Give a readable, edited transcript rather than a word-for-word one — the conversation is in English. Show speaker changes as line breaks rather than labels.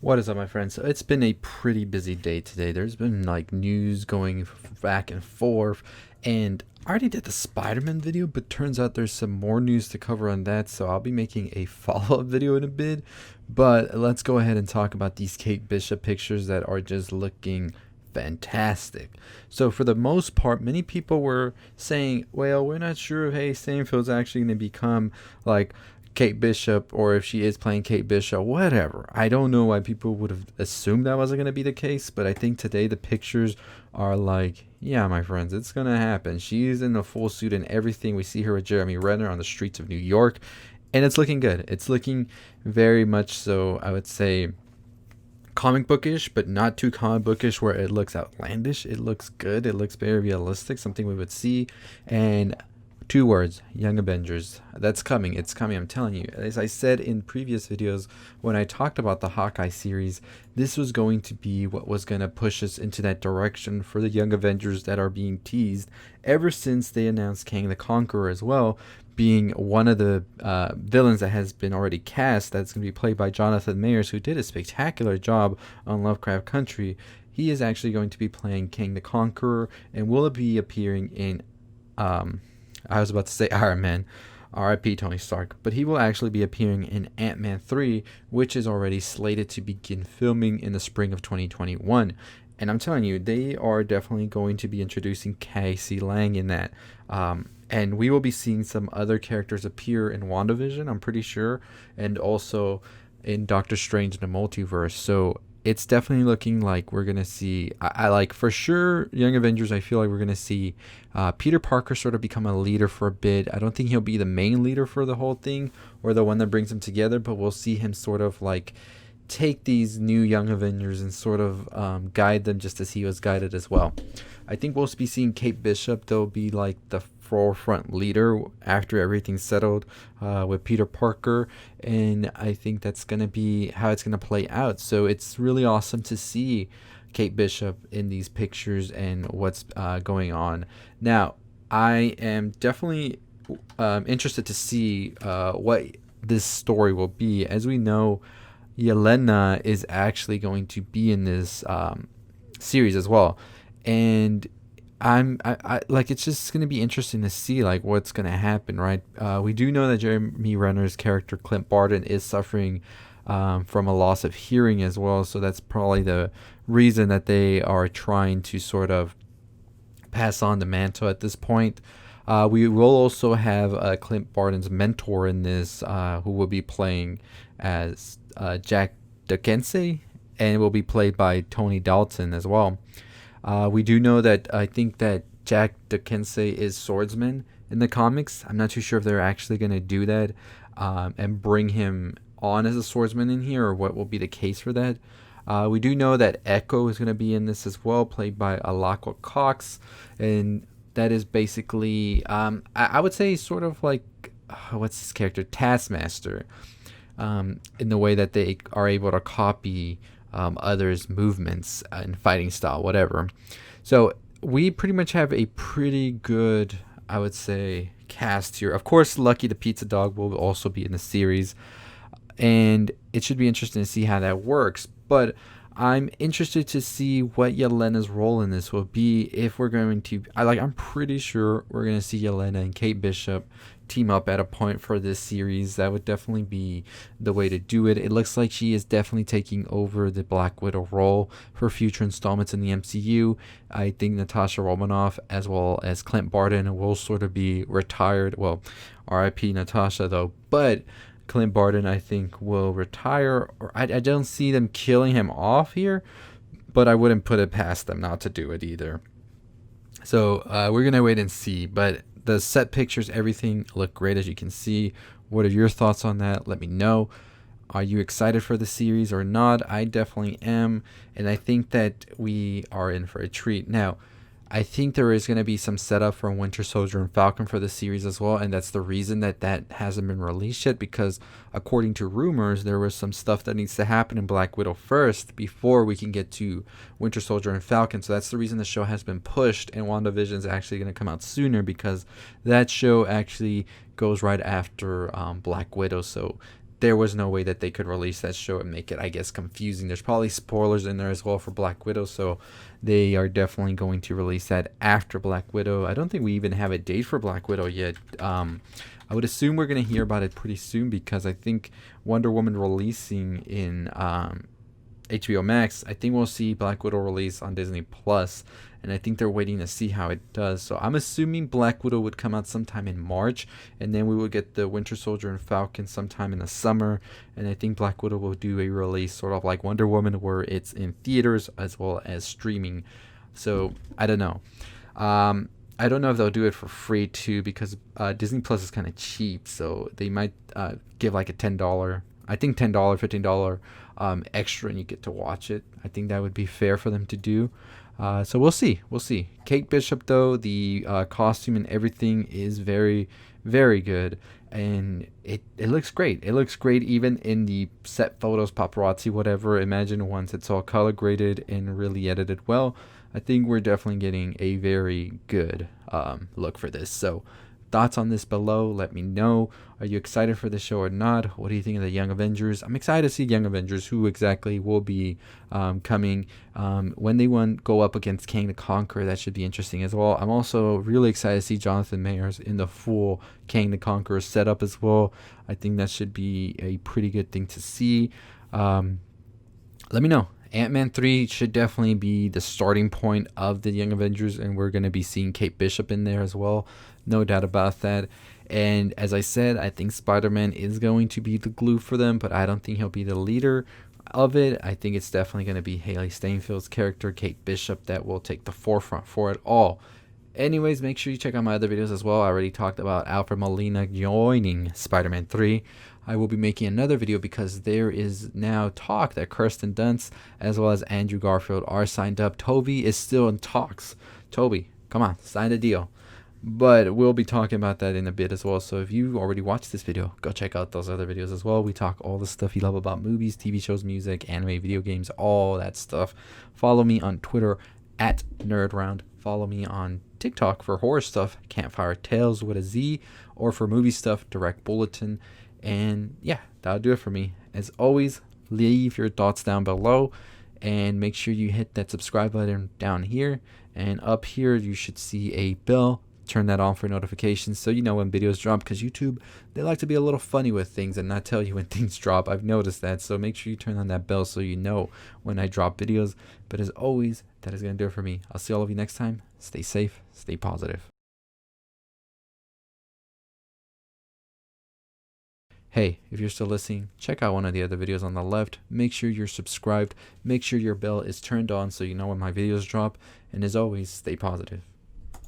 What is up, my friends? So it's been a pretty busy day today. There's been like news going back and forth, and I already did the Spider-Man video, but turns out there's some more news to cover on that, so I'll be making a follow-up video in a bit. But let's go ahead and talk about these Kate Bishop pictures that are just looking fantastic. So for the most part, many people were saying, well, we're not sure if Haley Steinfeld's actually going to become like Kate Bishop, or if she is playing Kate Bishop, whatever. I don't know why people would have assumed that wasn't going to be the case, but I think today the pictures are like, yeah, my friends, it's going to happen. She's in a full suit and everything. We see her with Jeremy Renner on the streets of New York, and it's looking good. It's looking very much so, I would say, comic bookish, but not too comic bookish where it looks outlandish. It looks good. It looks very realistic, something we would see. And two words, Young Avengers. That's coming. It's coming. I'm telling you. As I said in previous videos when I talked about the Hawkeye series, this was going to be what was going to push us into that direction for the Young Avengers that are being teased ever since they announced Kang the Conqueror as well, being one of the villains that has been already cast. That's going to be played by Jonathan Mayers, who did a spectacular job on Lovecraft Country. He is actually going to be playing Kang the Conqueror and will be appearing in I was about to say Iron Man, R.I.P. Tony Stark, but he will actually be appearing in Ant-Man 3, which is already slated to begin filming in the spring of 2021. And I'm telling you, they are definitely going to be introducing Casey Lang in that. And we will be seeing some other characters appear in WandaVision, I'm pretty sure, and also in Doctor Strange in the Multiverse. So it's definitely looking like we're going to see, I like for sure, Young Avengers. I feel like we're going to see Peter Parker sort of become a leader for a bit. I don't think he'll be the main leader for the whole thing or the one that brings them together, but we'll see him sort of like take these new Young Avengers and sort of guide them just as he was guided as well. I think we'll be seeing Kate Bishop, though, be like the forefront leader after everything's settled with Peter Parker, and I think that's going to be how it's going to play out. So it's really awesome to see Kate Bishop in these pictures and what's going on. Now, I am definitely interested to see what this story will be. As we know, Yelena is actually going to be in this series as well, and I like, it's just going to be interesting to see like what's going to happen, right? We do know that Jeremy Renner's character Clint Barton is suffering from a loss of hearing as well, so that's probably the reason that they are trying to sort of pass on the mantle at this point. We will also have Clint Barton's mentor in this, who will be playing as Jack Dickense, and will be played by Tony Dalton as well. We do know that I think that Jack Dickense is swordsman in the comics. I'm not too sure if they're actually going to do that and bring him on as a swordsman in here, or what will be the case for that. We do know that Echo is going to be in this as well, played by Alaqua Cox, and that is basically, I would say, sort of like, what's his character? Taskmaster, in the way that they are able to copy others' movements and fighting style, whatever. So we pretty much have a pretty good, I would say, cast here. Of course, Lucky the Pizza Dog will also be in the series, and it should be interesting to see how that works. But I'm interested to see what Yelena's role in this will be. If we're going to, I'm pretty sure we're going to see Yelena and Kate Bishop team up at a point for this series. That would definitely be the way to do it. It looks like she is definitely taking over the Black Widow role for future installments in the MCU. I think Natasha Romanoff as well as Clint Barton will sort of be retired. Well, RIP Natasha though, but Clint Barton, I think, will retire. Or I don't see them killing him off here, but I wouldn't put it past them not to do it either. So we're going to wait and see. But the set pictures, everything look great, as you can see. What are your thoughts on that? Let me know. Are you excited for the series or not? I definitely am. And I think that we are in for a treat. Now, I think there is going to be some setup for Winter Soldier and Falcon for the series as well, and that's the reason that hasn't been released yet, because according to rumors, there was some stuff that needs to happen in Black Widow first before we can get to Winter Soldier and Falcon. So that's the reason the show has been pushed, and WandaVision is actually going to come out sooner, because that show actually goes right after Black Widow. So there was no way that they could release that show and make it, I guess, confusing. There's probably spoilers in there as well for Black Widow, so they are definitely going to release that after Black Widow. I don't think we even have a date for Black Widow yet. I would assume we're going to hear about it pretty soon, because I think Wonder Woman releasing in HBO Max, I think we'll see Black Widow release on Disney Plus, and I think they're waiting to see how it does. So I'm assuming Black Widow would come out sometime in March, and then we will get the Winter Soldier and Falcon sometime in the summer, and I think Black Widow will do a release sort of like Wonder Woman, where it's in theaters as well as streaming. So I don't know. I don't know if they'll do it for free too, because Disney Plus is kind of cheap, so they might give like a $10, I think $10, $15 extra, and you get to watch it. I think that would be fair for them to do. So we'll see. Kate Bishop, though, the costume and everything is very, very good, and it looks great. It looks great even in the set photos, paparazzi, whatever. Imagine once it's all color graded and really edited well. I think we're definitely getting a very good look for this. So thoughts on this below. Let me know. Are you excited for the show or not? What do you think of the Young Avengers? I'm excited to see Young Avengers, who exactly will be coming when they go up against Kang the Conqueror. That should be interesting as well. I'm also really excited to see Jonathan Majors in the full Kang the Conqueror setup as well. I think that should be a pretty good thing to see. Let me know. Ant-Man 3 should definitely be the starting point of the Young Avengers, and we're going to be seeing Kate Bishop in there as well. No doubt about that. And as I said, I think Spider-Man is going to be the glue for them, but I don't think he'll be the leader of it. I think it's definitely going to be Haley Steinfeld's character, Kate Bishop, that will take the forefront for it all. Anyways, make sure you check out my other videos as well. I already talked about Alfred Molina joining Spider-Man 3. I will be making another video because there is now talk that Kirsten Dunst as well as Andrew Garfield are signed up. Toby is still in talks. Toby, come on, sign the deal. But we'll be talking about that in a bit as well. So if you already watched this video, go check out those other videos as well. We talk all the stuff you love about movies, TV shows, music, anime, video games, all that stuff. Follow me on Twitter at NerdRound. Follow me on TikTok for horror stuff, Campfire Tales with a Z, or for movie stuff, Direct Bulletin. And yeah, that'll do it for me. As always, leave your thoughts down below, and make sure you hit that subscribe button down here, and up here you should see a bell. Turn that on for notifications so you know when videos drop, because YouTube, they like to be a little funny with things and not tell you when things drop. I've noticed that, so make sure you turn on that bell so you know when I drop videos. But as always, that is going to do it for me. I'll see all of you next time. Stay safe, stay positive. Hey, if you're still listening, check out one of the other videos on the left. Make sure you're subscribed. Make sure your bell is turned on so you know when my videos drop. And as always, stay positive.